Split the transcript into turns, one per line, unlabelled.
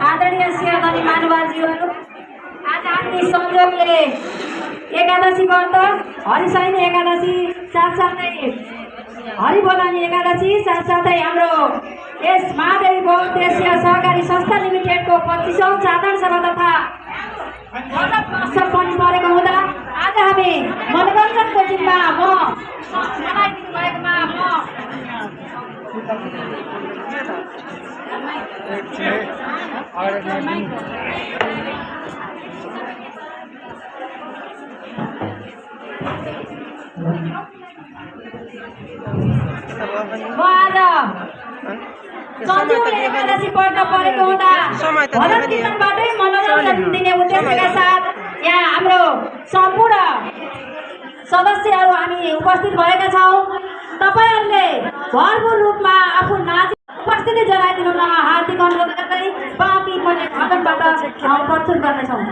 आदरणीय सिंहधनी महानुभावजीहरू, आज हामी संयोगले एकादशी व्रत, हरिशयनी एकादशी साथसाथै हरिबोलानी एकादशी साथसाथै हाम्रो यस महादेवी बहुउद्देश्यीय सहकारी संस्था लिमिटेडको 25औं साधारण सभा तथा महोत्सव पनि परेको हुँदा आज हामी मनोरञ्जनको जिम्मा बनाइदिनु भएकोमा म आज सन्ध्याले एकादशी व्रत परेको हुँदा भजन कीर्तनबाटै मनोरञ्जन दिने उद्देश्यका साथ यहाँ हाम्रो सम्पूर्ण सदस्यहरू हामी उपस्थित भएका छौँ। तपाईहरूले भरपूर रूपमा आफू नाच उपस्थिति जनाइदिनु हार्दिक अनुरोध गर्दै बाँकी पनि भजनबाट प्रस्तुत गर्नेछौँ।